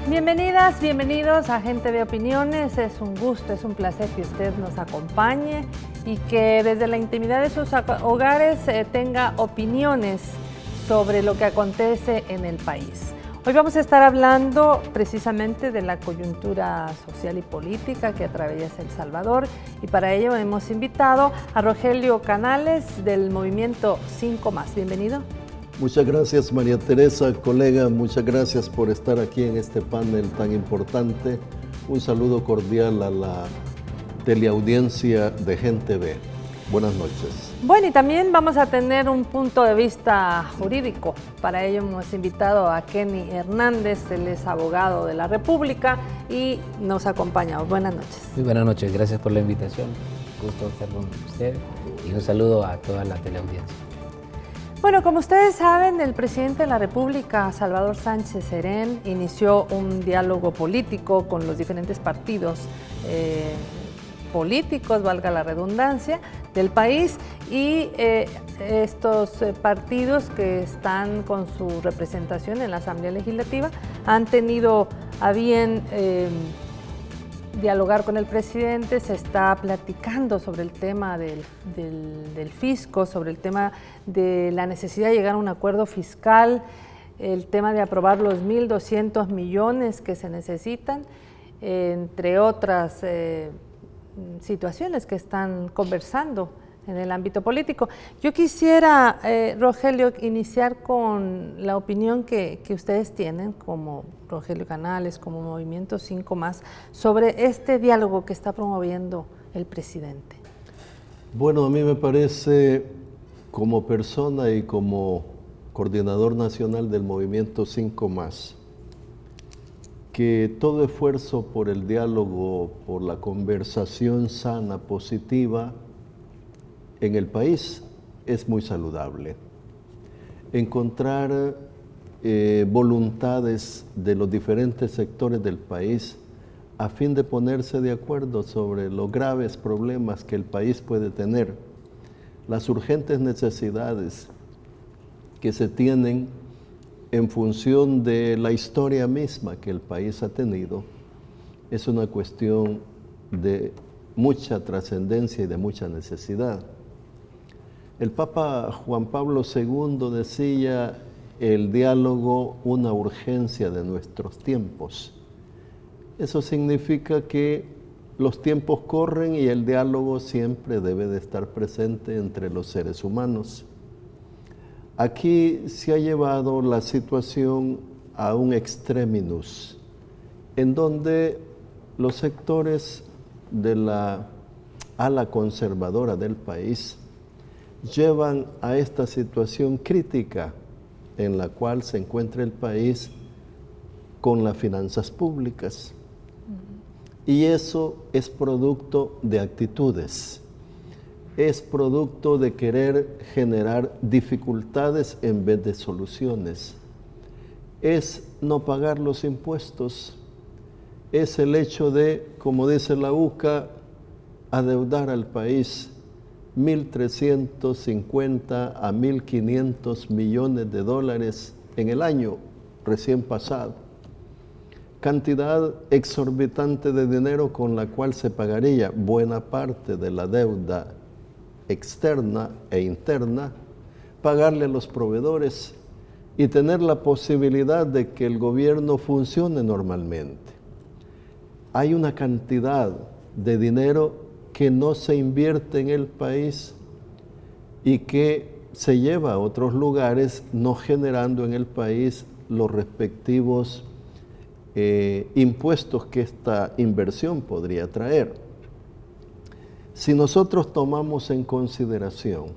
Bienvenidas, bienvenidos a Gente de Opiniones. Es un gusto, es un placer que usted nos acompañe y que desde la intimidad de sus hogares tenga opiniones sobre lo que acontece en el país. Hoy vamos a estar hablando precisamente de la coyuntura social y política que atraviesa El Salvador, y para ello hemos invitado a Rogelio Canales del movimiento 5+. Bienvenido. Muchas gracias, María Teresa, colega, muchas gracias por estar aquí en este panel tan importante. Un saludo cordial a la teleaudiencia de Gente B. Buenas noches. Bueno, y también vamos a tener un punto de vista jurídico. Para ello hemos invitado a Kenny Hernández, él es abogado de la República y nos acompaña. Buenas noches. Muy buenas noches, gracias por la invitación. Gusto estar con usted y un saludo a toda la teleaudiencia. Bueno, como ustedes saben, el presidente de la República, Salvador Sánchez Serén, inició un diálogo político con los diferentes partidos políticos, valga la redundancia, del país, y estos partidos que están con su representación en la Asamblea Legislativa han tenido a bien dialogar con el presidente. Se está platicando sobre el tema del fisco, sobre el tema de la necesidad de llegar a un acuerdo fiscal, el tema de aprobar los 1.200 millones que se necesitan, entre otras situaciones que están conversando en el ámbito político. Yo quisiera, Rogelio, iniciar con la opinión que ustedes tienen como Rogelio Canales, como Movimiento 5+, sobre este diálogo que está promoviendo el presidente. Bueno, a mí me parece, como persona y como coordinador nacional del Movimiento 5+, que todo esfuerzo por el diálogo, por la conversación sana, positiva, en el país es muy saludable. Encontrar voluntades de los diferentes sectores del país a fin de ponerse de acuerdo sobre los graves problemas que el país puede tener, las urgentes necesidades que se tienen en función de la historia misma que el país ha tenido, es una cuestión de mucha trascendencia y de mucha necesidad. El Papa Juan Pablo II decía: el diálogo, una urgencia de nuestros tiempos. Eso significa que los tiempos corren y el diálogo siempre debe de estar presente entre los seres humanos. Aquí se ha llevado la situación a un extreminus, en donde los sectores de la ala conservadora del país llevan a esta situación crítica en la cual se encuentra el país con las finanzas públicas. Y eso es producto de actitudes, es producto de querer generar dificultades en vez de soluciones. Es no pagar los impuestos, es el hecho de, como dice la UCA, adeudar al país 1.350 a 1.500 millones de dólares en el año recién pasado. Cantidad exorbitante de dinero con la cual se pagaría buena parte de la deuda externa e interna, pagarle a los proveedores y tener la posibilidad de que el gobierno funcione normalmente. Hay una cantidad de dinero que no se invierte en el país y que se lleva a otros lugares, no generando en el país los respectivos impuestos que esta inversión podría traer. Si nosotros tomamos en consideración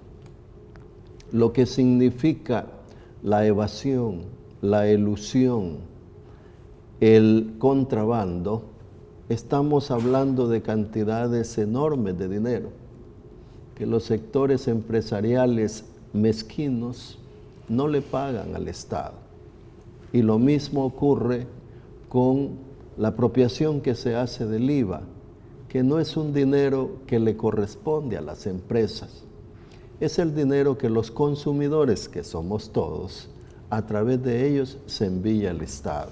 lo que significa la evasión, la elusión, el contrabando, estamos hablando de cantidades enormes de dinero que los sectores empresariales mezquinos no le pagan al Estado. Y lo mismo ocurre con la apropiación que se hace del IVA, que no es un dinero que le corresponde a las empresas, es el dinero que los consumidores, que somos todos, a través de ellos se envía al Estado.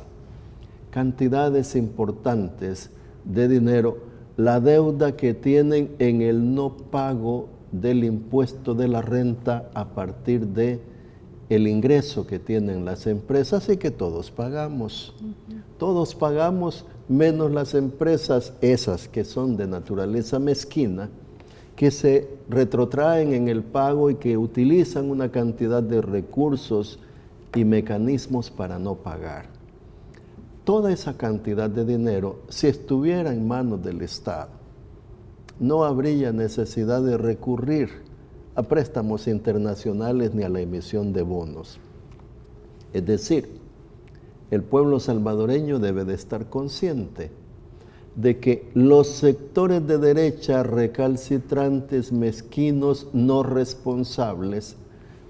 cantidades importantes de dinero, la deuda que tienen en el no pago del impuesto de la renta a partir de el ingreso que tienen las empresas, y que todos pagamos. Todos pagamos, menos las empresas, esas que son de naturaleza mezquina, que se retrotraen en el pago y que utilizan una cantidad de recursos y mecanismos para no pagar. Toda esa cantidad de dinero, si estuviera en manos del Estado, no habría necesidad de recurrir a préstamos internacionales ni a la emisión de bonos. Es decir, el pueblo salvadoreño debe de estar consciente de que los sectores de derecha recalcitrantes, mezquinos, no responsables,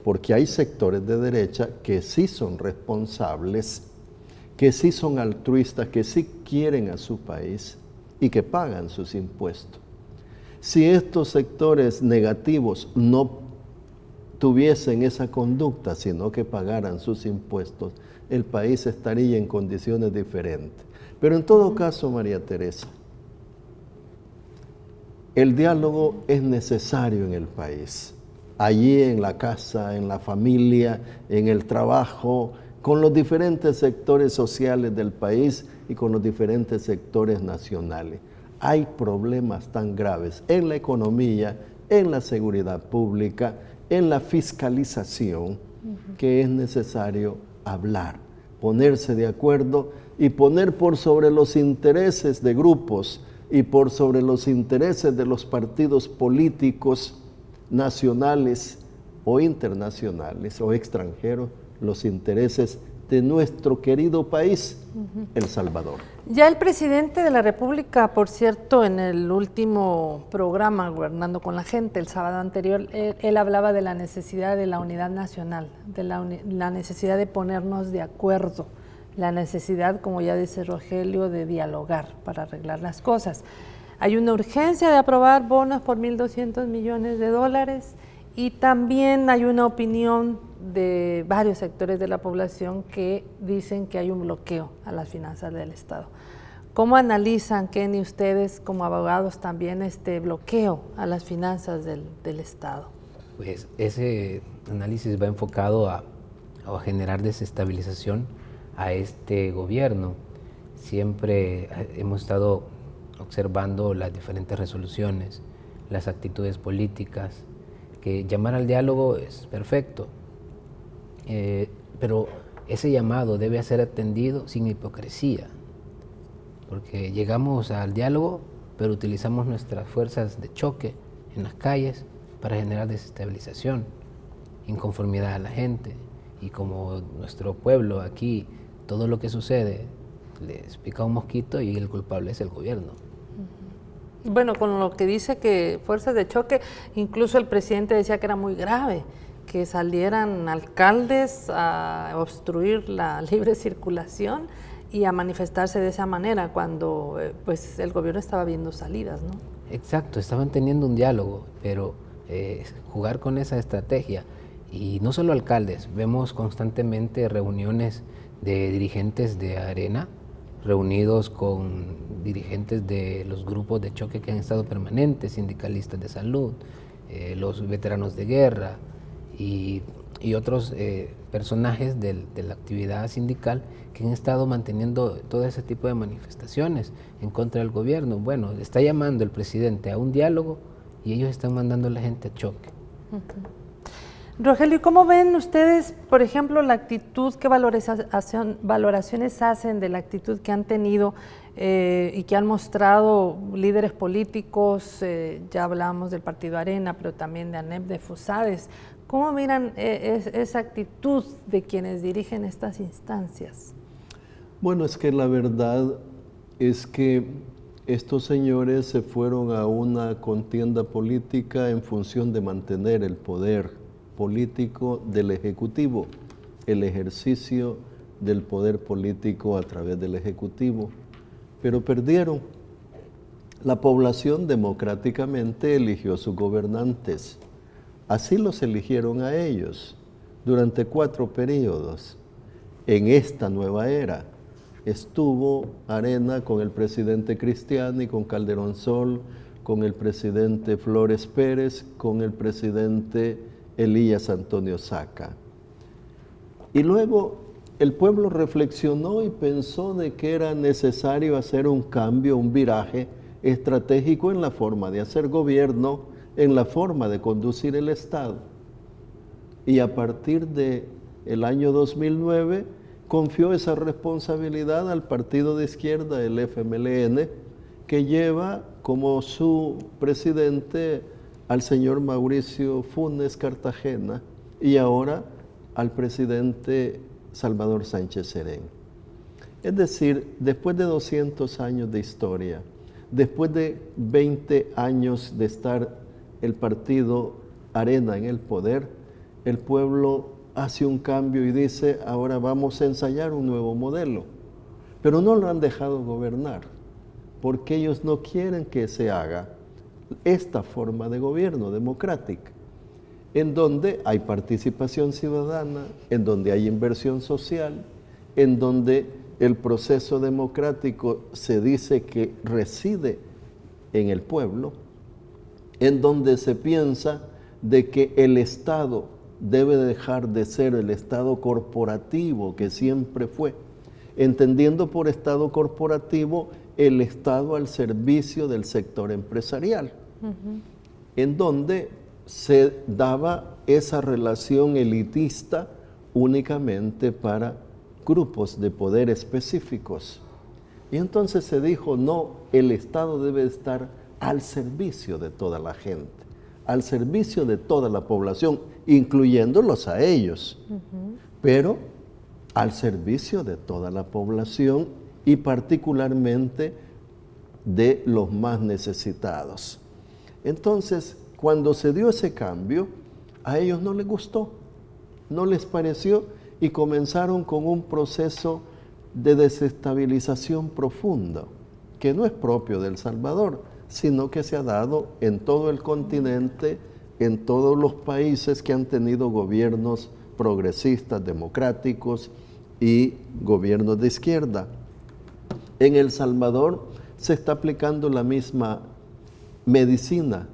porque hay sectores de derecha que sí son responsables, que sí son altruistas, que sí quieren a su país y que pagan sus impuestos. Si estos sectores negativos no tuviesen esa conducta, sino que pagaran sus impuestos, el país estaría en condiciones diferentes. Pero en todo caso, María Teresa, el diálogo es necesario en el país. Allí en la casa, en la familia, en el trabajo, con los diferentes sectores sociales del país y con los diferentes sectores nacionales. Hay problemas tan graves en la economía, en la seguridad pública, en la fiscalización, que es necesario hablar, ponerse de acuerdo y poner por sobre los intereses de grupos y por sobre los intereses de los partidos políticos nacionales o internacionales o extranjeros, los intereses de nuestro querido país, El Salvador. Ya el presidente de la República, por cierto, en el último programa Gobernando con la Gente, el sábado anterior, él hablaba de la necesidad de la unidad nacional, de la necesidad de ponernos de acuerdo, la necesidad, como ya dice Rogelio, de dialogar para arreglar las cosas. Hay una urgencia de aprobar bonos por 1.200 millones de dólares y también hay una opinión de varios sectores de la población que dicen que hay un bloqueo a las finanzas del Estado. ¿Cómo analizan, Kenny, ustedes como abogados también este bloqueo a las finanzas del Estado? Pues ese análisis va enfocado a generar desestabilización a este gobierno. Siempre hemos estado observando las diferentes resoluciones, las actitudes políticas, que llamar al diálogo es perfecto, pero ese llamado debe ser atendido sin hipocresía, porque llegamos al diálogo, pero utilizamos nuestras fuerzas de choque en las calles para generar desestabilización, inconformidad a la gente, y como nuestro pueblo aquí, todo lo que sucede les pica un mosquito y el culpable es el gobierno. Bueno, con lo que dice que fuerzas de choque, incluso el presidente decía que era muy grave que salieran alcaldes a obstruir la libre circulación y a manifestarse de esa manera cuando pues el gobierno estaba viendo salidas, ¿no? Exacto, estaban teniendo un diálogo, pero jugar con esa estrategia, y no solo alcaldes, vemos constantemente reuniones de dirigentes de Arena, reunidos con dirigentes de los grupos de choque que han estado permanentes, sindicalistas de salud, los veteranos de guerra y otros personajes de la actividad sindical que han estado manteniendo todo ese tipo de manifestaciones en contra del gobierno. Bueno, está llamando el presidente a un diálogo y ellos están mandando a la gente a choque. Rogelio, ¿cómo ven ustedes, por ejemplo, la actitud, qué valoraciones hacen de la actitud que han tenido y que han mostrado líderes políticos? Ya hablábamos del Partido Arena, pero también de ANEP, de FUSADES. ¿Cómo miran esa actitud de quienes dirigen estas instancias? Bueno, es que la verdad es que estos señores se fueron a una contienda política en función de mantener el poder político del Ejecutivo, el ejercicio del poder político a través del Ejecutivo, pero perdieron. La población democráticamente eligió sus gobernantes, así los eligieron a ellos durante 4 periodos. En esta nueva era, estuvo Arena con el presidente Cristiani, con Calderón Sol, con el presidente Flores Pérez, con el presidente Elías Antonio Saca. Y luego el pueblo reflexionó y pensó de que era necesario hacer un cambio, un viraje estratégico en la forma de hacer gobierno, en la forma de conducir el Estado. Y a partir del año 2009 confió esa responsabilidad al partido de izquierda, el FMLN, que lleva como su presidente al señor Mauricio Funes Cartagena y ahora al presidente Salvador Sánchez Serén. Es decir, después de 200 años de historia, después de 20 años de estar el partido Arena en el poder, el pueblo hace un cambio y dice, ahora vamos a ensayar un nuevo modelo. Pero no lo han dejado gobernar, porque ellos no quieren que se haga esta forma de gobierno democrática, en donde hay participación ciudadana, en donde hay inversión social, en donde el proceso democrático se dice que reside en el pueblo, en donde se piensa de que el Estado debe dejar de ser el Estado corporativo que siempre fue, entendiendo por Estado corporativo el Estado al servicio del sector empresarial, en donde se daba esa relación elitista únicamente para grupos de poder específicos. Y entonces se dijo, no, el Estado debe estar al servicio de toda la gente, al servicio de toda la población, incluyéndolos a ellos, pero al servicio de toda la población y particularmente de los más necesitados. Entonces, cuando se dio ese cambio, a ellos no les gustó, no les pareció y comenzaron con un proceso de desestabilización profunda, que no es propio de El Salvador, sino que se ha dado en todo el continente, en todos los países que han tenido gobiernos progresistas, democráticos y gobiernos de izquierda. En El Salvador se está aplicando la misma medicina,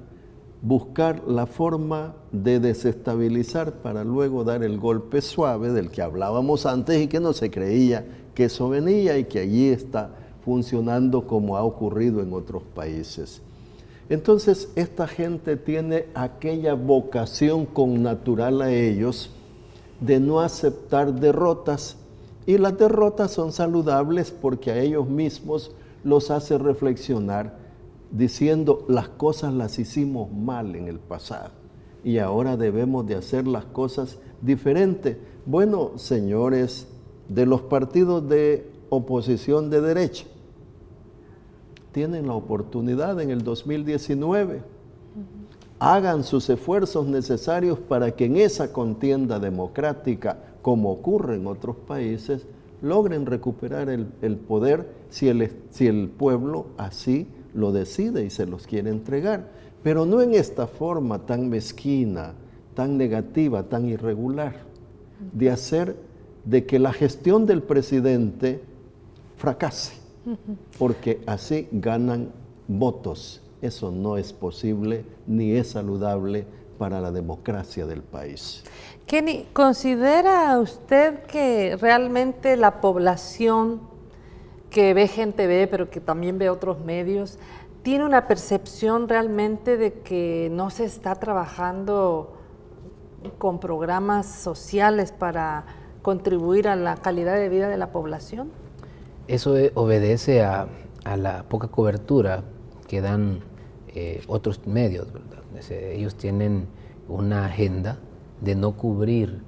buscar la forma de desestabilizar para luego dar el golpe suave del que hablábamos antes y que no se creía que eso venía y que allí está funcionando como ha ocurrido en otros países. Entonces, esta gente tiene aquella vocación connatural a ellos de no aceptar derrotas, y las derrotas son saludables porque a ellos mismos los hace reflexionar diciendo las cosas las hicimos mal en el pasado y ahora debemos de hacer las cosas diferentes. Bueno, señores de los partidos de oposición de derecha, tienen la oportunidad en el 2019. Hagan sus esfuerzos necesarios para que en esa contienda democrática, como ocurre en otros países, logren recuperar el poder si el pueblo así lo decide y se los quiere entregar. Pero no en esta forma tan mezquina, tan negativa, tan irregular, de hacer de que la gestión del presidente fracase, porque así ganan votos. Eso no es posible ni es saludable para la democracia del país. Kenny, ¿considera usted que realmente la población que ve Gente Ve, pero que también ve otros medios, tiene una percepción realmente de que no se está trabajando con programas sociales para contribuir a la calidad de vida de la población? Eso obedece a la poca cobertura que dan otros medios, ¿verdad? Ellos tienen una agenda de no cubrir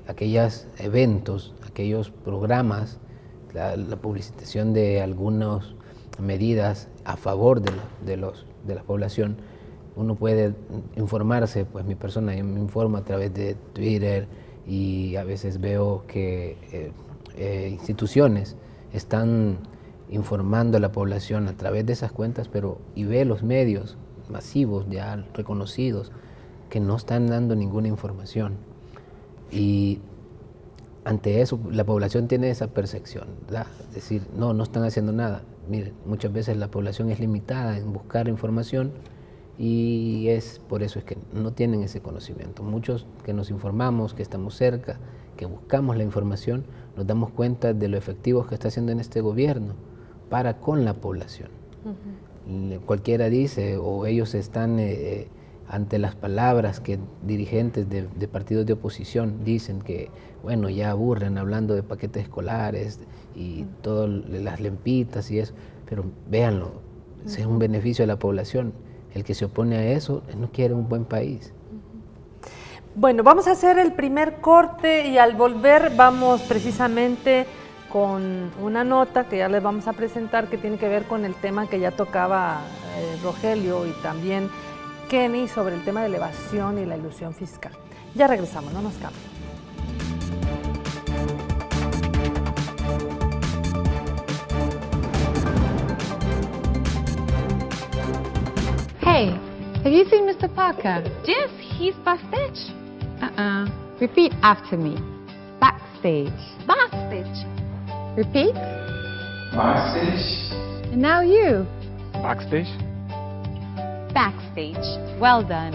aquellos eventos, aquellos programas, la publicitación de algunas medidas a favor de la población. Uno puede informarse, pues mi persona, yo me informo a través de Twitter y a veces veo que instituciones están informando a la población a través de esas cuentas, y ve los medios masivos ya reconocidos que no están dando ninguna información. Y ante eso la población tiene esa percepción, ¿verdad? Es decir, no están haciendo nada. Miren, muchas veces la población es limitada en buscar información y es por eso es que no tienen ese conocimiento. Muchos que nos informamos, que estamos cerca, que buscamos la información, nos damos cuenta de lo efectivos que está haciendo en este gobierno para con la población. Cualquiera dice, o ellos están ante las palabras que dirigentes de partidos de oposición dicen que, bueno, ya aburren hablando de paquetes escolares y todas las lempitas y eso, pero véanlo, ese es un beneficio de la población. El que se opone a eso no quiere un buen país. Bueno, vamos a hacer el primer corte y al volver vamos precisamente con una nota que ya les vamos a presentar que tiene que ver con el tema que ya tocaba Rogelio y también Kenny sobre el tema de la evasión y la elusión fiscal. Ya regresamos, no nos cambien. Hey, have you seen Mr. Parker? Yes, he's backstage. Repeat after me. Backstage. Backstage. Repeat. Backstage. And now you. Backstage. Backstage. Well done.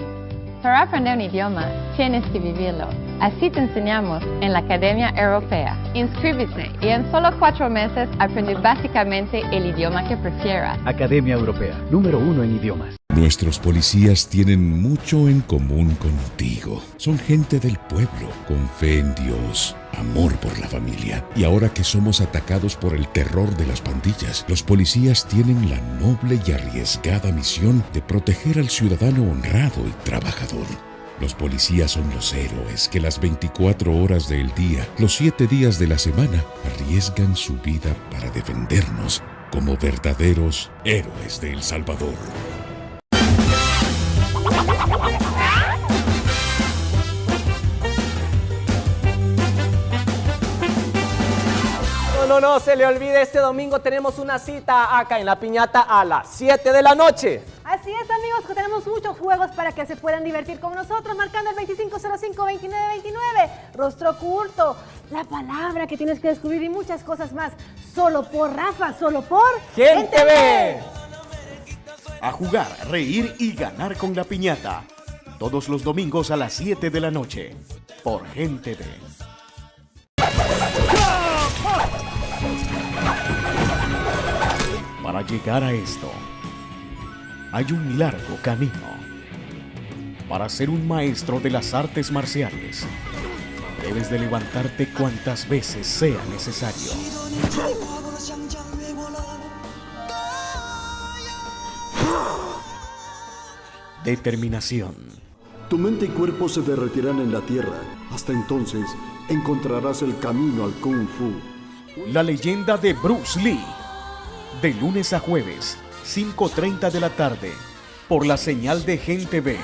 Para aprender un idioma, tienes que vivirlo. Así te enseñamos en la Academia Europea. Inscríbete y en solo 4 meses aprende básicamente el idioma que prefieras. Academia Europea, número 1 en idiomas. Nuestros policías tienen mucho en común contigo. Son gente del pueblo, con fe en Dios, amor por la familia. Y ahora que somos atacados por el terror de las pandillas, los policías tienen la noble y arriesgada misión de proteger al ciudadano honrado y trabajador. Los policías son los héroes que las 24 horas del día, los 7 días de la semana, arriesgan su vida para defendernos como verdaderos héroes de El Salvador. No se le olvide, este domingo tenemos una cita acá en La Piñata a las 7 de la noche. Así es, amigos, que tenemos muchos juegos para que se puedan divertir con nosotros, marcando el 2505-2929, rostro oculto, la palabra que tienes que descubrir y muchas cosas más. Solo por Rafa, solo por Gente Ve. A jugar, reír y ganar con La Piñata. Todos los domingos a las 7 de la noche, por Gente Ve. Para llegar a esto, hay un largo camino. Para ser un maestro de las artes marciales, debes de levantarte cuantas veces sea necesario. Determinación. Tu mente y cuerpo se derretirán en la tierra. Hasta entonces, encontrarás el camino al Kung Fu. La leyenda de Bruce Lee. De lunes a jueves, 5:30 de la tarde, por la señal de Gente Ve.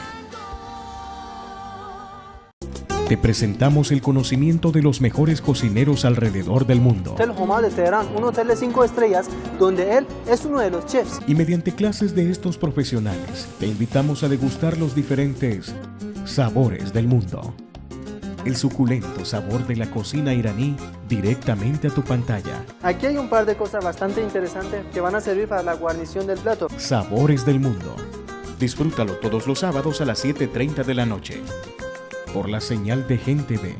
Te presentamos el conocimiento de los mejores cocineros alrededor del mundo. Hotel Homa de Teherán, un hotel de 5 estrellas, donde él es uno de los chefs. Y mediante clases de estos profesionales, te invitamos a degustar los diferentes sabores del mundo. El suculento sabor de la cocina iraní directamente a tu pantalla. Aquí hay un par de cosas bastante interesantes que van a servir para la guarnición del plato. Sabores del mundo. Disfrútalo todos los sábados a las 7:30 de la noche. Por la señal de Gente Ve.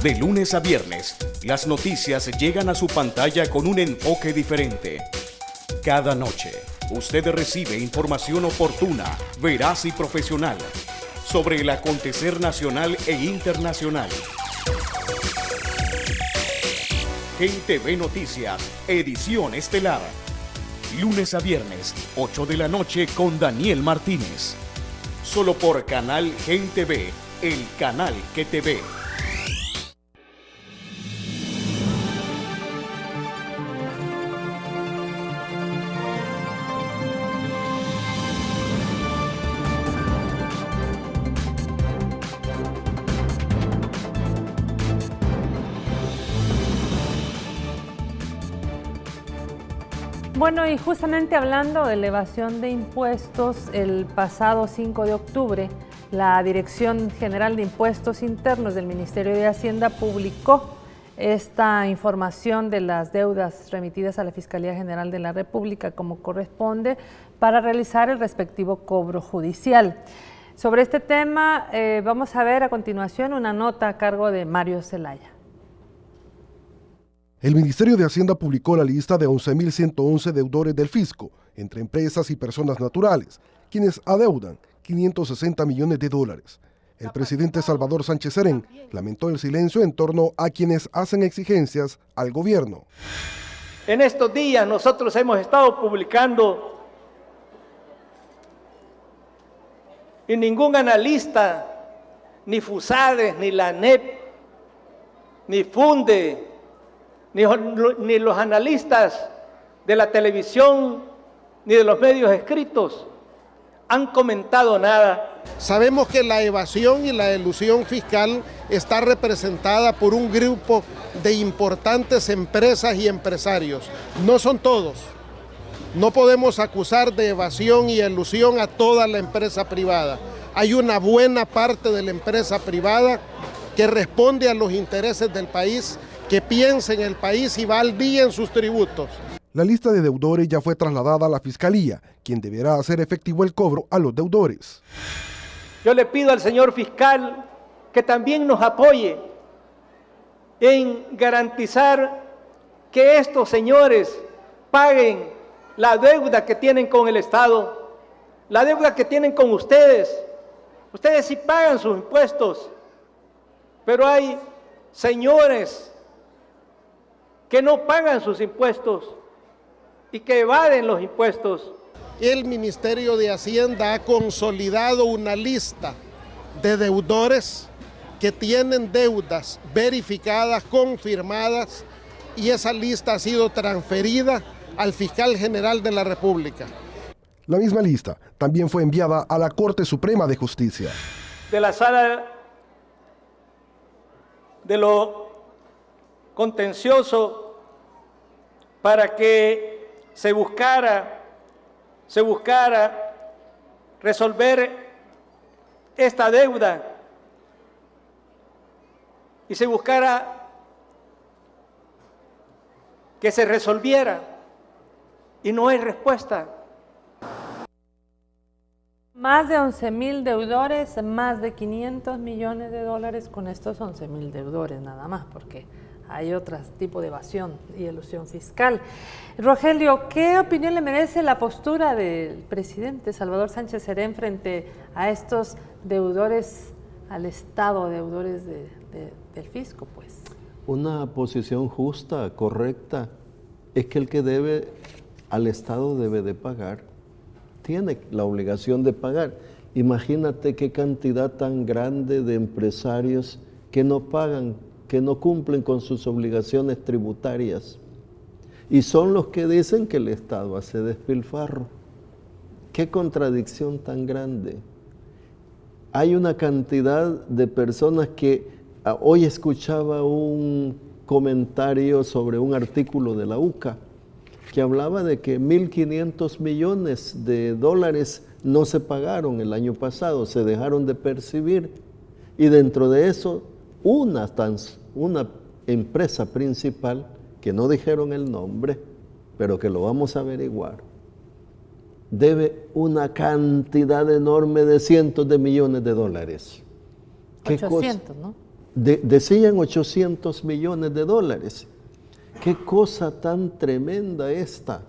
De lunes a viernes, las noticias llegan a su pantalla con un enfoque diferente. Cada noche, usted recibe información oportuna, veraz y profesional sobre el acontecer nacional e internacional. Gente Ve Noticias, edición estelar. Lunes a viernes, 8 de la noche con Daniel Martínez. Solo por Canal Gente Ve, el canal que te ve. Bueno, y justamente hablando de elevación de impuestos, el pasado 5 de octubre, La Dirección General de Impuestos Internos del Ministerio de Hacienda publicó esta información de las deudas remitidas a la Fiscalía General de la República como corresponde para realizar el respectivo cobro judicial. Sobre este tema vamos a ver a continuación una nota a cargo de Mario Zelaya. El Ministerio de Hacienda publicó la lista de 11.111 deudores del fisco, entre empresas y personas naturales, quienes adeudan 560 millones de dólares. El presidente Salvador Sánchez Serén lamentó el silencio en torno a quienes hacen exigencias al gobierno. En estos días nosotros hemos estado publicando y ningún analista, ni FUSADES, ni la ANEP, ni FUNDE, ni los analistas de la televisión, ni de los medios escritos han comentado nada. Sabemos que la evasión y la elusión fiscal está representada por un grupo de importantes empresas y empresarios. No son todos. No podemos acusar de evasión y elusión a toda la empresa privada. Hay una buena parte de la empresa privada que responde a los intereses del país, que piensa en el país y va al día en sus tributos. La lista de deudores ya fue trasladada a la Fiscalía, quien deberá hacer efectivo el cobro a los deudores. Yo le pido al señor fiscal que también nos apoye en garantizar que estos señores paguen la deuda que tienen con el Estado, la deuda que tienen con ustedes. Ustedes sí pagan sus impuestos, pero hay señores que no pagan sus impuestos y que evaden los impuestos. El Ministerio de Hacienda ha consolidado una lista de deudores que tienen deudas verificadas, confirmadas, y esa lista ha sido transferida al Fiscal General de la República. La misma lista también fue enviada a la Corte Suprema de Justicia. De la Sala de lo Contencioso, para que se buscara resolver esta deuda y se buscara que se resolviera, y no hay respuesta. Más de 11.000 deudores, más de 500 millones de dólares con estos 11.000 deudores nada más, porque hay otro tipo de evasión y elusión fiscal. Rogelio, ¿qué opinión le merece la postura del presidente Salvador Sánchez Serén frente a estos deudores al Estado, deudores del fisco, pues? Una posición justa, correcta, es que el que debe al Estado debe de pagar, tiene la obligación de pagar. Imagínate qué cantidad tan grande de empresarios que no pagan, que no cumplen con sus obligaciones tributarias, y son los que dicen que el Estado hace despilfarro. Qué contradicción tan grande. Hay una cantidad de personas que hoy escuchaba un comentario sobre un artículo de la UCA que hablaba de que 1.500 millones de dólares no se pagaron el año pasado, se dejaron de percibir, y dentro de eso una empresa principal, que no dijeron el nombre, pero que lo vamos a averiguar, debe una cantidad enorme de cientos de millones de dólares. 800, ¿no? Decían 800 millones de dólares. Qué cosa tan tremenda esta,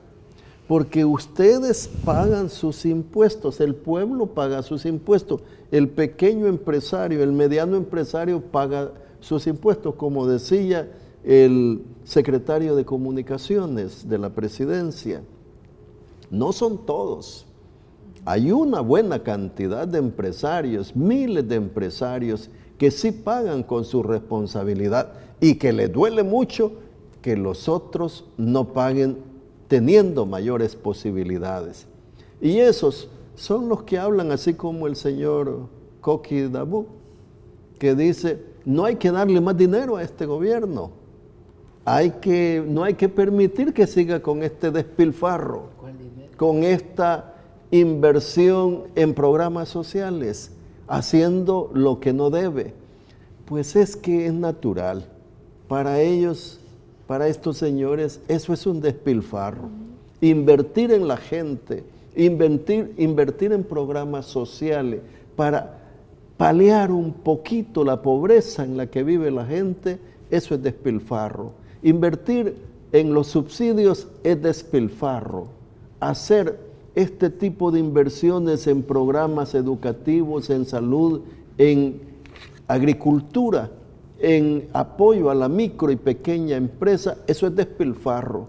porque ustedes pagan sus impuestos, el pueblo paga sus impuestos, el pequeño empresario, el mediano empresario paga sus impuestos, como decía el secretario de Comunicaciones de la Presidencia. No son todos, hay una buena cantidad de empresarios, miles de empresarios que sí pagan con su responsabilidad y que les duele mucho que los otros no paguen teniendo mayores posibilidades. Y esos son los que hablan, así como el señor Koki Dabu, que dice, no hay que darle más dinero a este gobierno, no hay que permitir que siga con este despilfarro, con esta inversión en programas sociales. haciendo lo que no debe. Pues es que es natural. Para ellos, para estos señores, eso es un despilfarro. Invertir en la gente, invertir en programas sociales para paliar un poquito la pobreza en la que vive la gente, eso es despilfarro. Invertir en los subsidios es despilfarro. Hacer este tipo de inversiones en programas educativos, en salud, en agricultura, en apoyo a la micro y pequeña empresa, eso es despilfarro.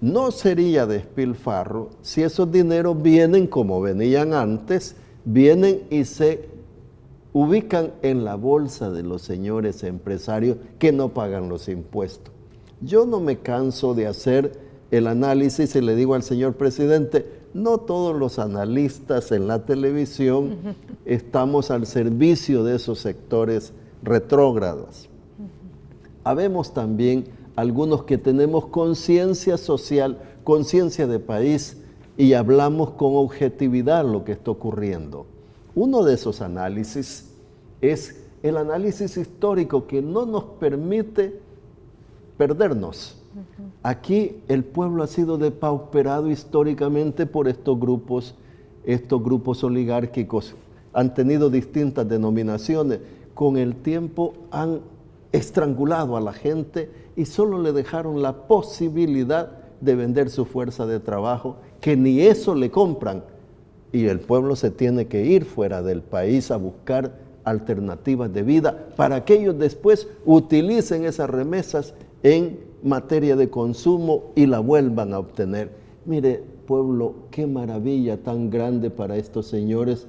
No sería despilfarro si esos dineros vienen como venían antes, vienen y se ubican en la bolsa de los señores empresarios que no pagan los impuestos. Yo no me canso de hacer el análisis y le digo al señor presidente, no todos los analistas en la televisión estamos al servicio de esos sectores retrógrados. Habemos también algunos que tenemos conciencia social, conciencia de país y hablamos con objetividad lo que está ocurriendo. Uno de esos análisis es el análisis histórico que no nos permite perdernos. Aquí el pueblo ha sido depauperado históricamente por estos grupos oligárquicos. Han tenido distintas denominaciones. Con el tiempo han estrangulado a la gente y solo le dejaron la posibilidad de vender su fuerza de trabajo, que ni eso le compran. Y el pueblo se tiene que ir fuera del país a buscar alternativas de vida para que ellos después utilicen esas remesas en materia de consumo y la vuelvan a obtener. Mire, pueblo, qué maravilla tan grande para estos señores.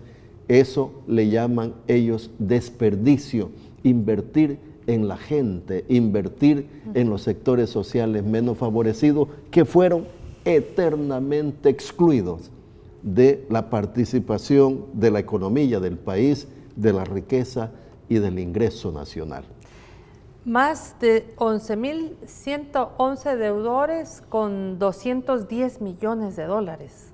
Eso le llaman ellos desperdicio, invertir en la gente, invertir en los sectores sociales menos favorecidos que fueron eternamente excluidos de la participación de la economía del país, de la riqueza y del ingreso nacional. Más de 11.111 deudores con 210 millones de dólares.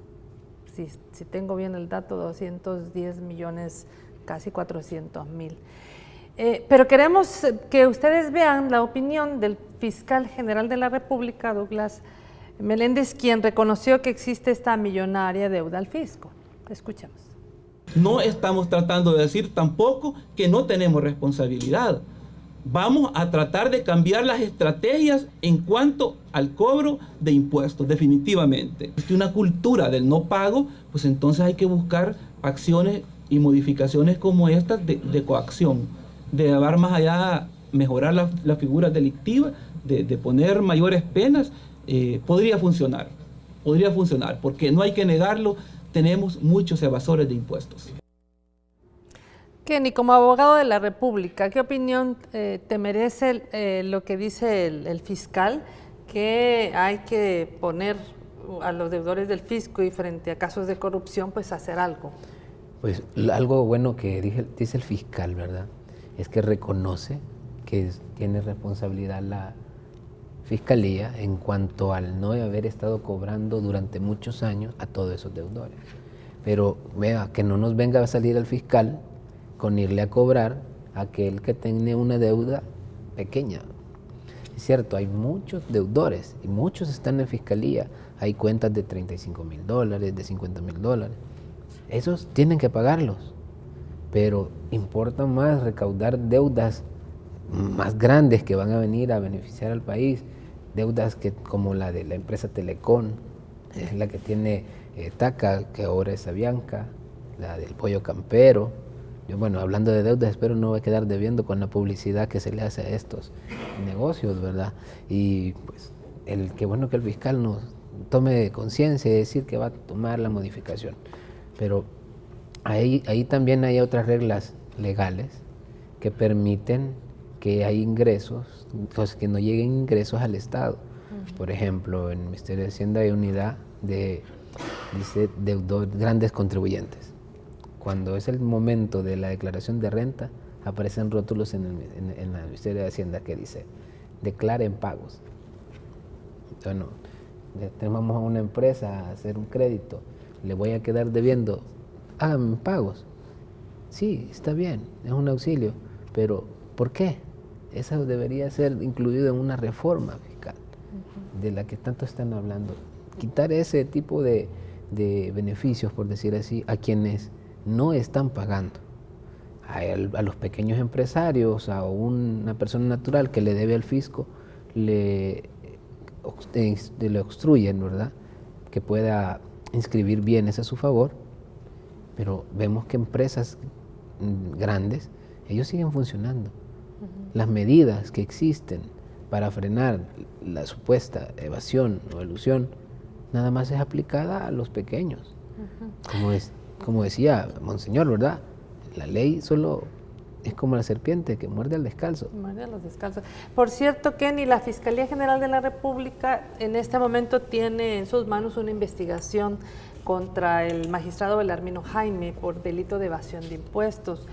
Si tengo bien el dato, 210 millones, casi 400.000. Pero queremos que ustedes vean la opinión del fiscal general de la República, Douglas Meléndez, quien reconoció que existe esta millonaria deuda al fisco. Escuchemos. No estamos tratando de decir tampoco que no tenemos responsabilidad. Vamos a tratar de cambiar las estrategias en cuanto al cobro de impuestos, definitivamente. Si hay una cultura del no pago, pues entonces hay que buscar acciones y modificaciones como estas de coacción, de llevar más allá, mejorar la figura delictiva, de poner mayores penas. Podría funcionar, porque no hay que negarlo, tenemos muchos evasores de impuestos. Kenny, como abogado de la República, ¿qué opinión te merece lo que dice el fiscal, que hay que poner a los deudores del fisco y frente a casos de corrupción, pues hacer algo? Pues algo bueno que dice el fiscal, ¿verdad? Es que reconoce que tiene responsabilidad la Fiscalía en cuanto al no haber estado cobrando durante muchos años a todos esos deudores. Pero vea, que no nos venga a salir el fiscal con irle a cobrar a aquel que tiene una deuda pequeña. Es cierto, hay muchos deudores y muchos están en Fiscalía. Hay cuentas de $35,000, de $50,000. Esos tienen que pagarlos, pero importa más recaudar deudas más grandes que van a venir a beneficiar al país, deudas como la de la empresa Telecom, es la que tiene Taca, que ahora es Avianca, la del Pollo Campero. Yo, bueno, hablando de deudas, espero no voy a quedar debiendo con la publicidad que se le hace a estos negocios, ¿verdad? Y pues, qué bueno que el fiscal nos tome conciencia y decir que va a tomar la modificación. Pero ahí también hay otras reglas legales que permiten que hay ingresos, pues que no lleguen ingresos al Estado. Por ejemplo, en el Ministerio de Hacienda hay unidad dice grandes contribuyentes. Cuando es el momento de la declaración de renta, aparecen rótulos en el Ministerio de Hacienda que dice, declaren pagos. Bueno, vamos a una empresa a hacer un crédito, le voy a quedar debiendo, háganme pagos. Sí, está bien, es un auxilio, pero ¿por qué? Eso debería ser incluido en una reforma fiscal de la que tanto están hablando. Quitar ese tipo de beneficios, por decir así, a quienes no están pagando. A los pequeños empresarios, a una persona natural que le debe al fisco, le obstruyen, ¿verdad? Que pueda inscribir bienes a su favor, pero vemos que empresas grandes, ellos siguen funcionando. Las medidas que existen para frenar la supuesta evasión o elusión, nada más es aplicada a los pequeños. Como decía Monseñor, ¿verdad? La ley solo es como la serpiente que muerde al descalzo. Muerde a los descalzos. Por cierto, Kenny, la Fiscalía General de la República en este momento tiene en sus manos una investigación contra el magistrado Belarmino Jaime por delito de evasión de impuestos.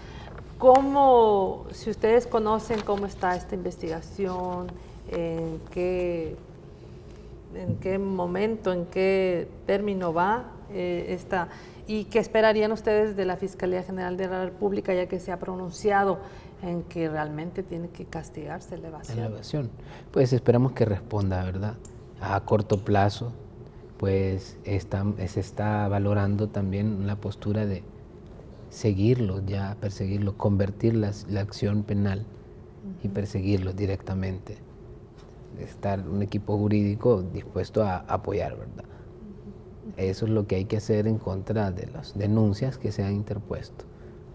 ¿Cómo, si ustedes conocen cómo está esta investigación, en qué momento, en qué término va esta, y qué esperarían ustedes de la Fiscalía General de la República, ya que se ha pronunciado en que realmente tiene que castigarse la evasión? La evasión, pues esperamos que responda, ¿verdad? A corto plazo, pues se está valorando también la postura de seguirlos, ya perseguirlos, convertir la acción penal y perseguirlos directamente. Estar un equipo jurídico dispuesto a apoyar, ¿verdad? Eso es lo que hay que hacer en contra de las denuncias que se han interpuesto.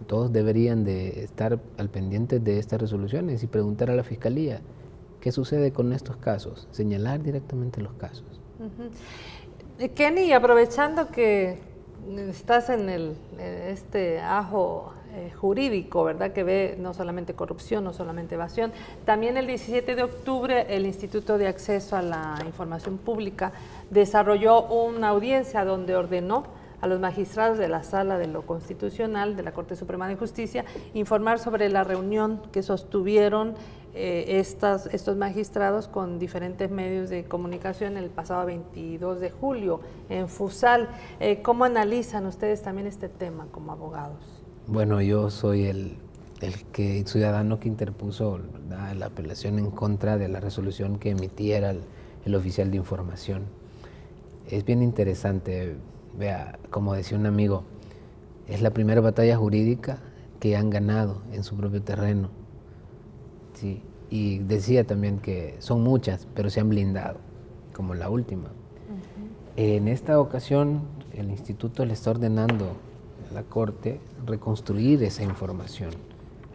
Todos deberían de estar al pendiente de estas resoluciones y preguntar a la Fiscalía qué sucede con estos casos, señalar directamente los casos. Kenny, aprovechando que estás en este ajo jurídico, ¿verdad? Que ve no solamente corrupción, no solamente evasión. También el 17 de octubre el Instituto de Acceso a la Información Pública desarrolló una audiencia donde ordenó a los magistrados de la Sala de lo Constitucional de la Corte Suprema de Justicia informar sobre la reunión que sostuvieron estos magistrados con diferentes medios de comunicación el pasado 22 de julio en Fusal. ¿Cómo analizan ustedes también este tema como abogados? Bueno, yo soy el ciudadano que interpuso, ¿verdad?, la apelación en contra de la resolución que emitiera el oficial de información. Es bien interesante, vea, como decía un amigo, es la primera batalla jurídica que han ganado en su propio terreno. Sí, y decía también que son muchas, pero se han blindado, como la última. En esta ocasión, el instituto le está ordenando a la Corte reconstruir esa información.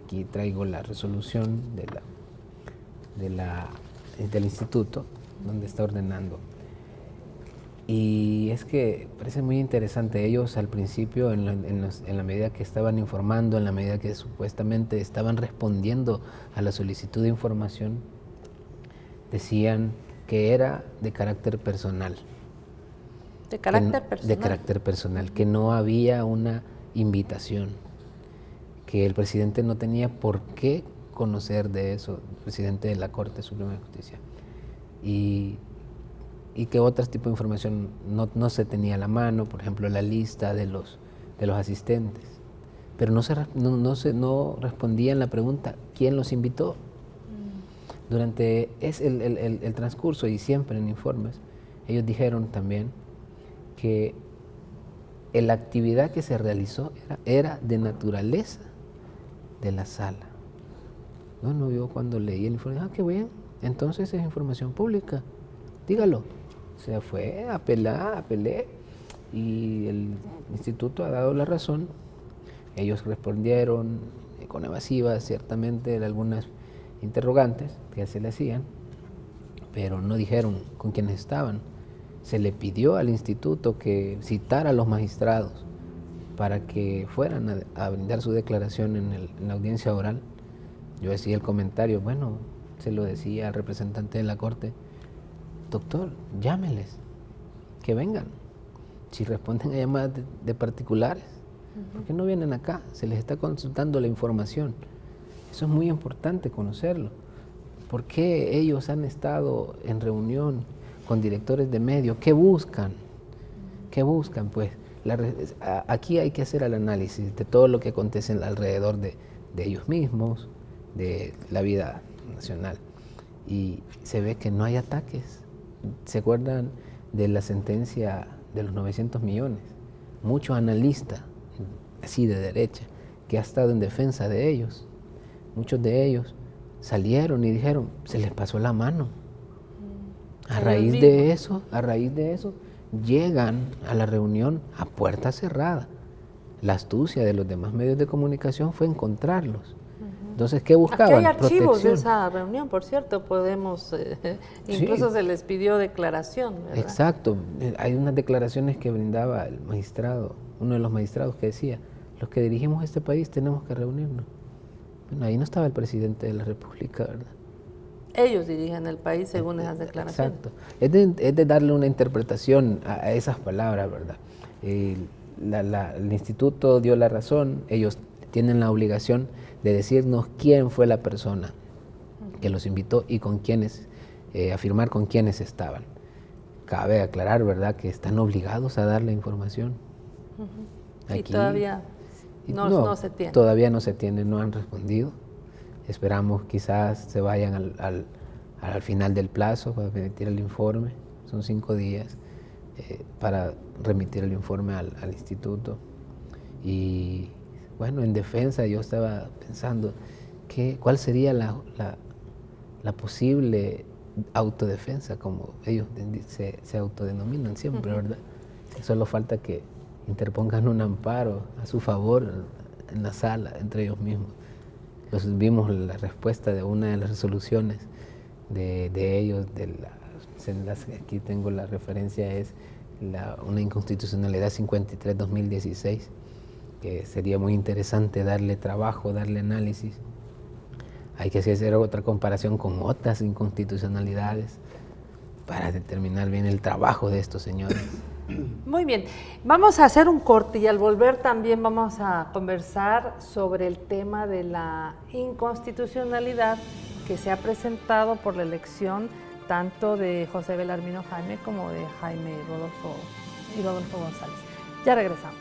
Aquí traigo la resolución del instituto, donde está ordenando. Y es que parece muy interesante. Ellos al principio, en la medida que estaban informando, en la medida que supuestamente estaban respondiendo a la solicitud de información, decían que era de carácter personal. ¿De carácter personal? De carácter personal, que no había una invitación, que el presidente no tenía por qué conocer de eso, el presidente de la Corte Suprema de Justicia. Y que otro tipo de información no se tenía a la mano, por ejemplo, la lista de los asistentes. Pero no respondían la pregunta, ¿quién los invitó? Durante el transcurso y siempre en informes, ellos dijeron también que la actividad que se realizó era de naturaleza de la sala. Bueno, yo cuando leí el informe, qué bien, entonces es información pública, dígalo. O sea, fue apelé, y el instituto ha dado la razón. Ellos respondieron con evasivas, ciertamente, de algunas interrogantes que se le hacían, pero no dijeron con quiénes estaban. Se le pidió al instituto que citara a los magistrados para que fueran a brindar su declaración en la audiencia oral. Yo decía el comentario, bueno, se lo decía al representante de la Corte, doctor, llámeles, que vengan. Si responden a llamadas de particulares, ¿por qué no vienen acá? Se les está consultando la información. Eso es muy importante conocerlo. ¿Por qué ellos han estado en reunión con directores de medios? ¿Qué buscan? ¿Qué buscan? Pues aquí hay que hacer el análisis de todo lo que acontece alrededor de ellos mismos, de la vida nacional. Y se ve que no hay ataques. ¿Se acuerdan de la sentencia de los 900 millones? Muchos analistas, así de derecha, que ha estado en defensa de ellos, muchos de ellos salieron y dijeron, se les pasó la mano. A raíz de eso, llegan a la reunión a puerta cerrada. La astucia de los demás medios de comunicación fue encontrarlos. Entonces, ¿qué buscaban? Aquí hay archivos protección. de esa reunión, por cierto, podemos, incluso se les pidió declaración, ¿verdad? Exacto, hay unas declaraciones que brindaba el magistrado, uno de los magistrados que decía, los que dirigimos este país tenemos que reunirnos. Bueno, ahí no estaba el presidente de la República, ¿verdad? Ellos dirigen el país según esas declaraciones. Exacto, es de darle una interpretación a esas palabras, ¿verdad? El instituto dio la razón, ellos tienen la obligación de decirnos quién fue la persona que los invitó y con quiénes, afirmar con quiénes estaban. Cabe aclarar, ¿verdad?, que están obligados a dar la información. Y todavía no se tiene. Todavía no se tiene, no han respondido. Esperamos quizás se vayan al final del plazo para remitir el informe. Son 5 días para remitir el informe al instituto. Y bueno, en defensa yo estaba pensando cuál sería la posible autodefensa, como ellos se autodenominan siempre, ¿verdad? Solo falta que interpongan un amparo a su favor en la sala, entre ellos mismos. Vimos la respuesta de una de las resoluciones de ellos, aquí tengo la referencia, es una inconstitucionalidad 53-2016, que sería muy interesante darle trabajo, darle análisis. Hay que hacer otra comparación con otras inconstitucionalidades para determinar bien el trabajo de estos señores. Muy bien, vamos a hacer un corte y al volver también vamos a conversar sobre el tema de la inconstitucionalidad que se ha presentado por la elección tanto de José Belarmino Jaime como de Jaime Rodolfo González. Ya regresamos.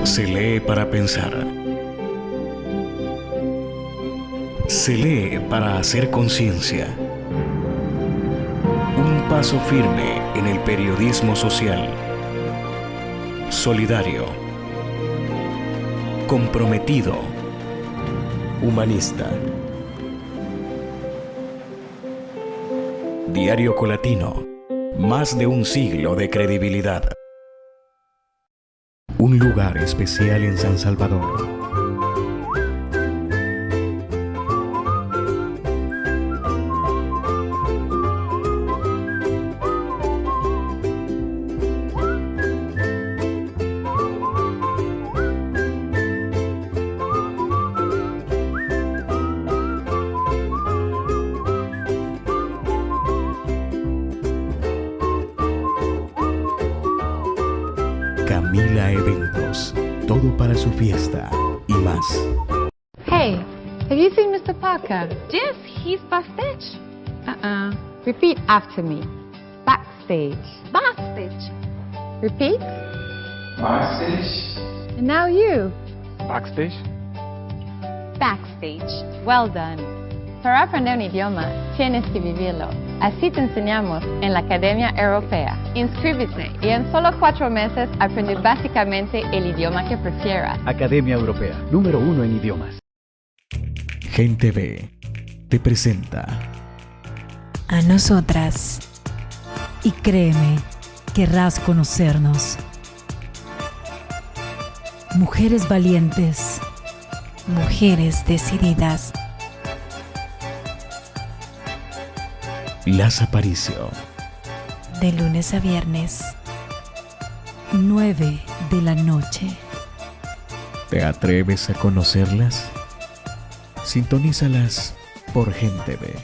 Se lee para pensar. Se lee para hacer conciencia. Un paso firme en el periodismo social. Solidario. Comprometido. Humanista. Diario Colatino. Más de un siglo de credibilidad. Un lugar especial en San Salvador. Camila Eventos, todo para su fiesta y más. Hey, have you seen Mr. Parker? Yes, he's backstage. Repeat after me. Backstage. Backstage. Repeat. Backstage. And now you. Backstage. Backstage. Well done. Para aprender un idioma, tienes que vivirlo. Así te enseñamos en la Academia Europea. Inscríbete y en solo 4 meses aprende básicamente el idioma que prefieras. Academia Europea, número 1 en idiomas. Gente B te presenta a nosotras. Y créeme, querrás conocernos. Mujeres valientes. Mujeres decididas. Las Aparicio. De lunes a viernes, 9 de la noche. ¿Te atreves a conocerlas? Sintonízalas por Gente B.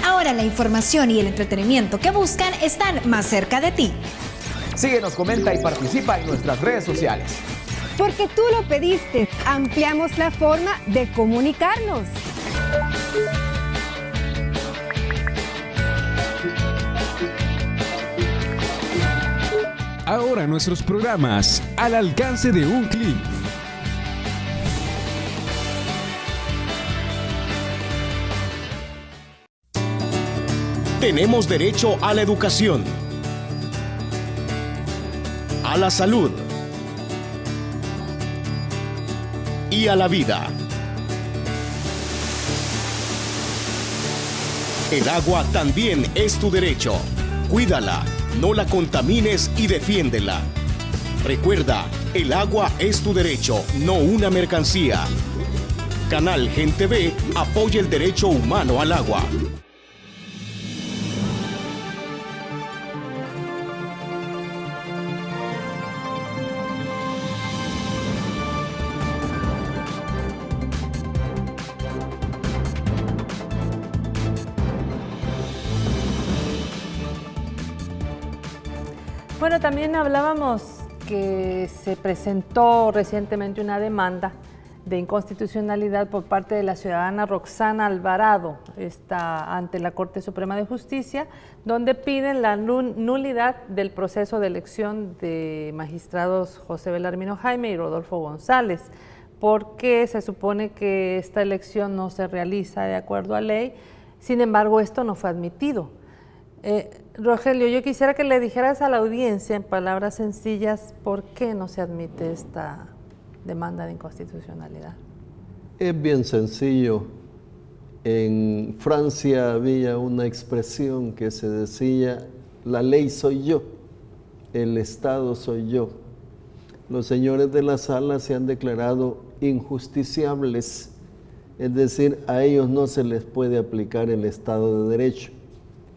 Ahora la información y el entretenimiento que buscan están más cerca de ti. Síguenos, comenta y participa en nuestras redes sociales. Porque tú lo pediste. Ampliamos la forma de comunicarnos. Ahora nuestros programas al alcance de un clic. Tenemos derecho a la educación, a la salud y a la vida. El agua también es tu derecho. Cuídala, no la contamines y defiéndela. Recuerda, el agua es tu derecho, no una mercancía. Canal Gente B apoya el derecho humano al agua. Bueno, también hablábamos que se presentó recientemente una demanda de inconstitucionalidad por parte de la ciudadana Roxana Alvarado, ante la Corte Suprema de Justicia, donde piden la nulidad del proceso de elección de magistrados José Belarmino Jaime y Rodolfo González, porque se supone que esta elección no se realiza de acuerdo a ley. Sin embargo, esto no fue admitido. Rogelio, yo quisiera que le dijeras a la audiencia en palabras sencillas por qué no se admite esta demanda de inconstitucionalidad. Es bien sencillo. En Francia había una expresión que se decía: la ley soy yo, el Estado soy yo. Los señores de la sala se han declarado injusticiables, es decir, a ellos no se les puede aplicar el Estado de Derecho.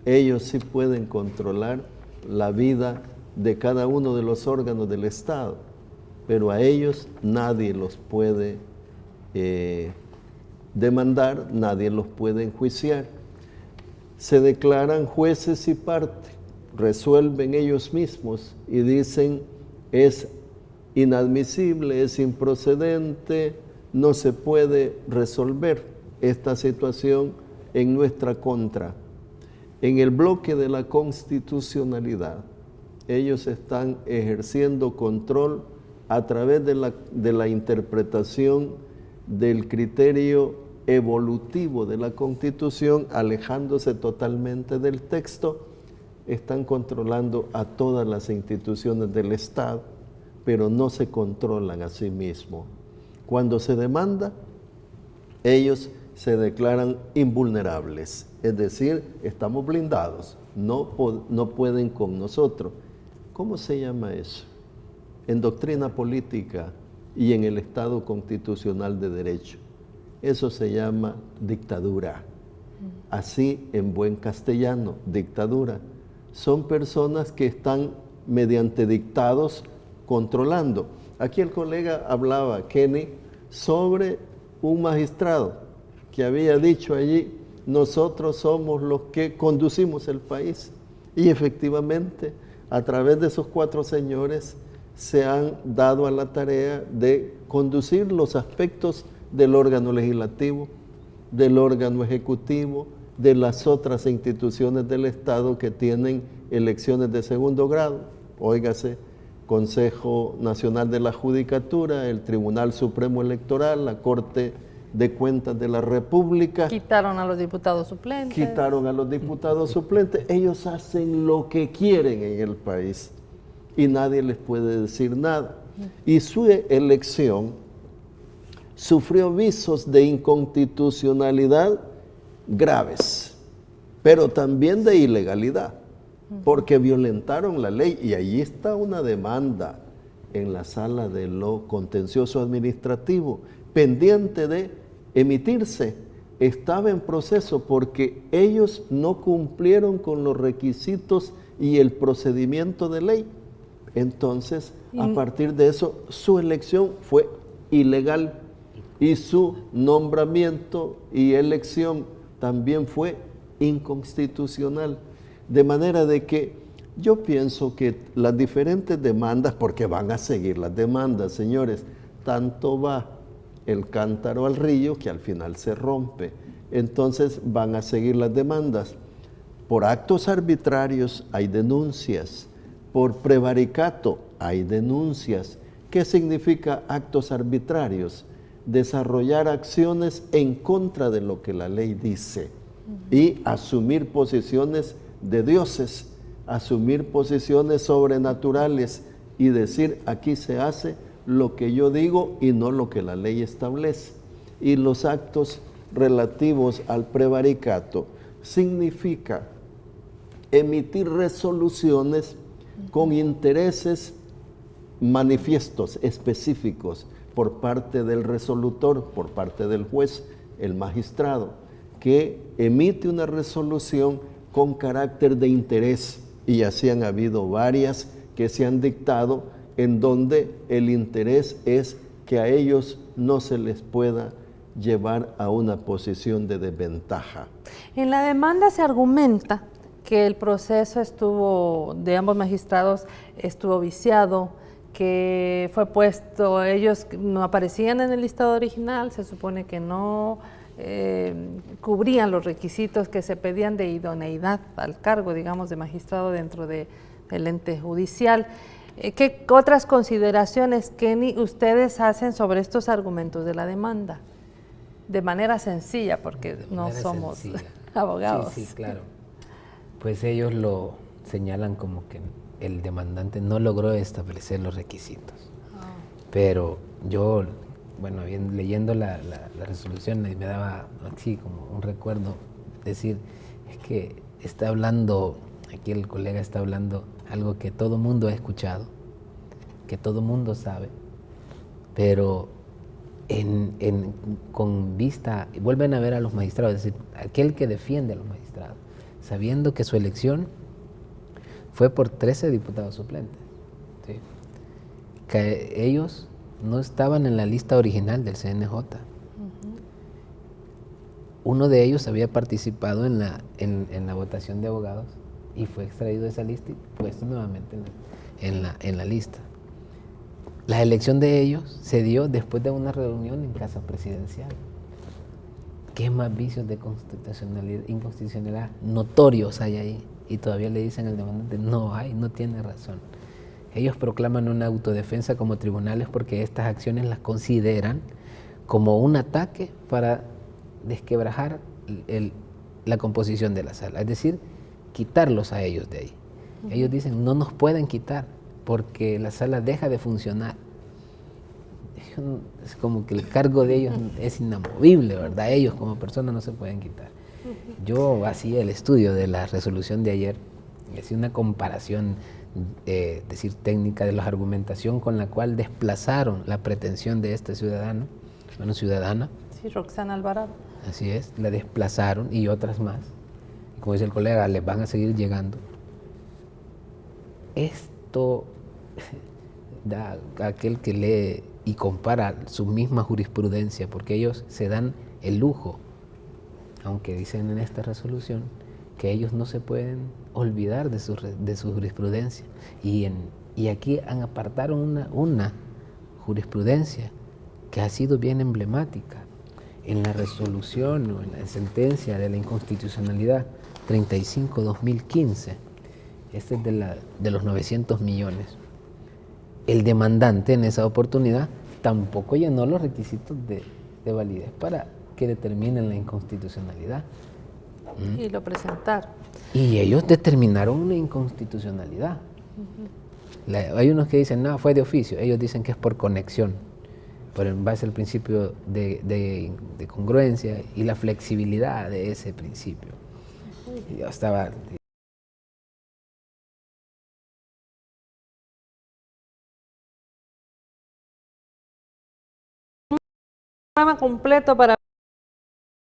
Ellos sí pueden controlar la vida de cada uno de los órganos del Estado, pero a ellos nadie los puede demandar, nadie los puede enjuiciar. Se declaran jueces y parte, resuelven ellos mismos y dicen: es inadmisible, es improcedente, no se puede resolver esta situación en nuestra contra. En el bloque de la constitucionalidad, ellos están ejerciendo control a través de la interpretación del criterio evolutivo de la Constitución, alejándose totalmente del texto. Están controlando a todas las instituciones del Estado, pero no se controlan a sí mismos. Cuando se demanda, ellos se declaran invulnerables, es decir, estamos blindados, no pueden con nosotros. ¿Cómo se llama eso? En doctrina política y en el Estado constitucional de derecho, eso se llama dictadura. Así en buen castellano, dictadura. Son personas que están mediante dictados controlando. Aquí el colega hablaba, Kenny, sobre un magistrado que había dicho allí: nosotros somos los que conducimos el país. Y efectivamente, a través de esos 4 señores se han dado a la tarea de conducir los aspectos del órgano legislativo, del órgano ejecutivo, de las otras instituciones del Estado que tienen elecciones de segundo grado. Óigase, Consejo Nacional de la Judicatura, el Tribunal Supremo Electoral, la Corte de Cuentas de la República. Quitaron a los diputados suplentes. Quitaron a los diputados suplentes. Ellos hacen lo que quieren en el país y nadie les puede decir nada. Y su elección sufrió visos de inconstitucionalidad graves, pero también de ilegalidad, porque violentaron la ley. Y allí está una demanda en la sala de lo contencioso administrativo, pendiente de emitirse. Estaba en proceso porque ellos no cumplieron con los requisitos y el procedimiento de ley. Entonces, a partir de eso, su elección fue ilegal y su nombramiento y elección también fue inconstitucional. De manera de que Yo pienso que las diferentes demandas, porque van a seguir las demandas, señores, tanto va el cántaro al río que al final se rompe. Entonces van a seguir las demandas. Por actos arbitrarios hay denuncias, por prevaricato hay denuncias. ¿Qué significa actos arbitrarios? Desarrollar acciones en contra de lo que la ley dice y asumir posiciones de dioses, asumir posiciones sobrenaturales y decir aquí se hace lo que yo digo y no lo que la ley establece. Y los actos relativos al prevaricato significa emitir resoluciones con intereses manifiestos, específicos, por parte del resolutor, por parte del juez, el magistrado, que emite una resolución con carácter de interés, y así han habido varias que se han dictado en donde el interés es que a ellos no se les pueda llevar a una posición de desventaja. En la demanda se argumenta que el proceso de ambos magistrados estuvo viciado, que fue puesto, ellos no aparecían en el listado original, se supone que no cubrían los requisitos que se pedían de idoneidad al cargo, digamos, de magistrado dentro del ente judicial. ¿Qué otras consideraciones, Kenny, ustedes hacen sobre estos argumentos de la demanda? De manera sencilla, porque no somos abogados. Sí, claro. Pues ellos lo señalan como que el demandante no logró establecer los requisitos. Pero yo, bueno, leyendo la resolución me daba así como un recuerdo, decir, es que está hablando, aquí el colega está hablando algo que todo mundo ha escuchado, que todo mundo sabe, pero con vista, vuelven a ver a los magistrados, es decir, aquel que defiende a los magistrados, sabiendo que su elección fue por 13 diputados suplentes, ¿sí? Que ellos no estaban en la lista original del CNJ. Uno de ellos había participado en la votación de abogados y fue extraído de esa lista y puesto nuevamente en la lista. La elección de ellos se dio después de una reunión en Casa Presidencial. ¿Qué más vicios de inconstitucionalidad notorios hay ahí? Y todavía le dicen al demandante, no hay, no tiene razón. Ellos proclaman una autodefensa como tribunales porque estas acciones las consideran como un ataque para desquebrajar la composición de la sala, es decir, quitarlos a ellos de ahí. Ellos dicen, no nos pueden quitar porque la sala deja de funcionar. Es como que el cargo de ellos es inamovible, ¿verdad? Ellos como personas no se pueden quitar. Yo hacía el estudio de la resolución de ayer, hacía una comparación, decir técnica, de la argumentación con la cual desplazaron la pretensión de este ciudadano, bueno, ciudadana. Sí, Roxana Alvarado. Así es, la desplazaron y otras más. Como dice el colega, les van a seguir llegando. Esto da a aquel que lee y compara su misma jurisprudencia, porque ellos se dan el lujo, aunque dicen en esta resolución, que ellos no se pueden olvidar de su jurisprudencia. Y aquí apartaron una jurisprudencia que ha sido bien emblemática. En la resolución o en la sentencia de la inconstitucionalidad 35-2015, este es de los 900 millones. El demandante en esa oportunidad tampoco llenó los requisitos de validez para que determinen la inconstitucionalidad. Y lo presentaron. Y ellos determinaron una inconstitucionalidad. Hay unos que dicen, no, fue de oficio. Ellos dicen que es por conexión, pero en base al principio de congruencia y la flexibilidad de ese principio. Yo estaba... programa completo para...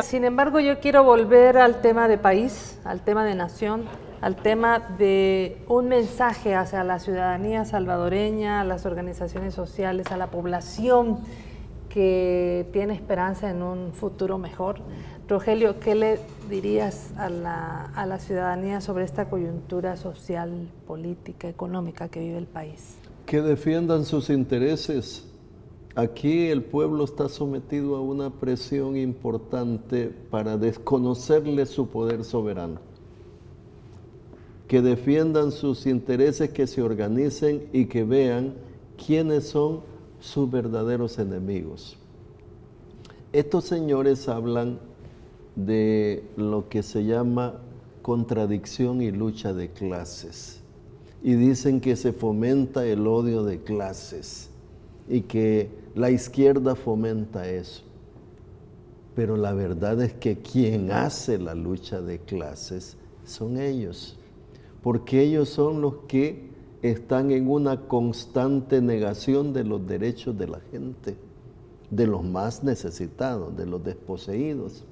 Sin embargo, yo quiero volver al tema de país, al tema de nación, al tema de un mensaje hacia la ciudadanía salvadoreña, a las organizaciones sociales, a la población que tiene esperanza en un futuro mejor. Rogelio, ¿qué le dirías a la ciudadanía sobre esta coyuntura social, política, económica que vive el país? Que defiendan sus intereses. Aquí el pueblo está sometido a una presión importante para desconocerle su poder soberano. Que defiendan sus intereses, que se organicen y que vean quiénes son sus verdaderos enemigos. Estos señores hablan de lo que se llama contradicción y lucha de clases. Y dicen que se fomenta el odio de clases y que la izquierda fomenta eso. Pero la verdad es que quien hace la lucha de clases son ellos, porque ellos son los que están en una constante negación de los derechos de la gente, de los más necesitados, de los desposeídos.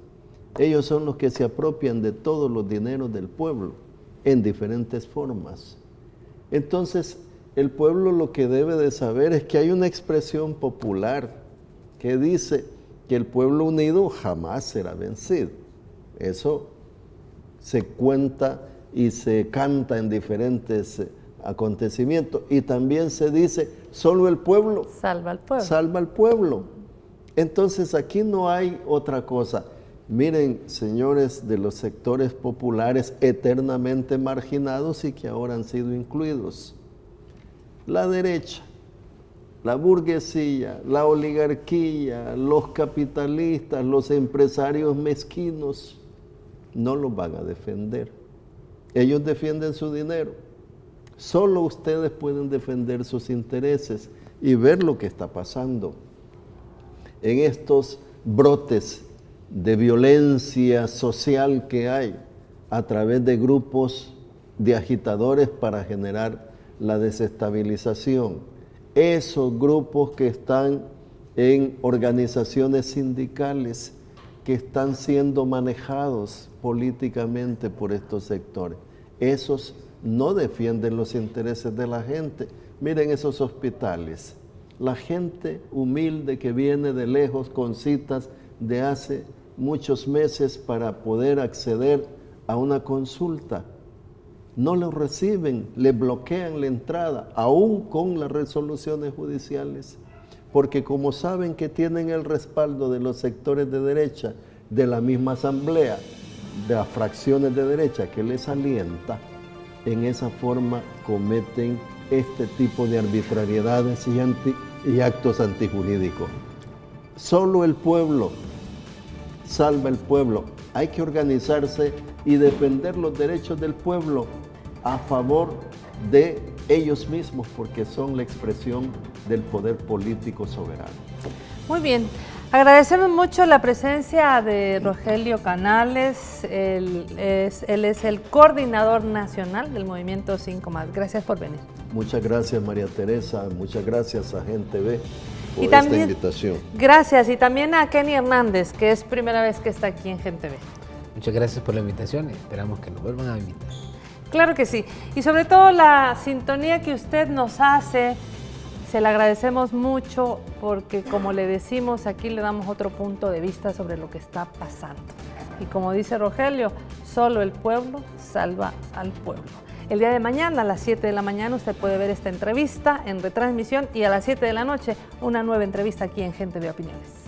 Ellos son los que se apropian de todos los dineros del pueblo en diferentes formas. Entonces, el pueblo lo que debe de saber es que hay una expresión popular que dice que el pueblo unido jamás será vencido. Eso se cuenta y se canta en diferentes acontecimientos. Y también se dice, solo el pueblo salva al pueblo. Salva al pueblo. Entonces, aquí no hay otra cosa. Miren, señores de los sectores populares eternamente marginados y que ahora han sido incluidos. La derecha, la burguesía, la oligarquía, los capitalistas, los empresarios mezquinos, no los van a defender. Ellos defienden su dinero. Solo ustedes pueden defender sus intereses y ver lo que está pasando en estos brotes de violencia social que hay a través de grupos de agitadores para generar la desestabilización. Esos grupos que están en organizaciones sindicales que están siendo manejados políticamente por estos sectores, esos no defienden los intereses de la gente. Miren esos hospitales, la gente humilde que viene de lejos con citas de hace muchos meses para poder acceder a una consulta. No lo reciben, le bloquean la entrada, aún con las resoluciones judiciales, porque como saben que tienen el respaldo de los sectores de derecha, de la misma asamblea, de las fracciones de derecha que les alienta, en esa forma cometen este tipo de arbitrariedades y actos antijurídicos. Solo el pueblo salva el pueblo. Hay que organizarse y defender los derechos del pueblo a favor de ellos mismos, porque son la expresión del poder político soberano. Muy bien, agradecemos mucho la presencia de Rogelio Canales. Él es el coordinador nacional del Movimiento 5+. Gracias por venir. Muchas gracias, María Teresa. Muchas gracias a Gente B por esta invitación. Gracias, y también a Kenny Hernández, que es primera vez que está aquí en Gente B. Muchas gracias por la invitación y esperamos que nos vuelvan a invitar. Claro que sí, y sobre todo la sintonía que usted nos hace, se le agradecemos mucho porque, como le decimos, aquí le damos otro punto de vista sobre lo que está pasando. Y como dice Rogelio, solo el pueblo salva al pueblo. El día de mañana a las 7 de la mañana usted puede ver esta entrevista en retransmisión y a las 7 de la noche una nueva entrevista aquí en Gente de Opiniones.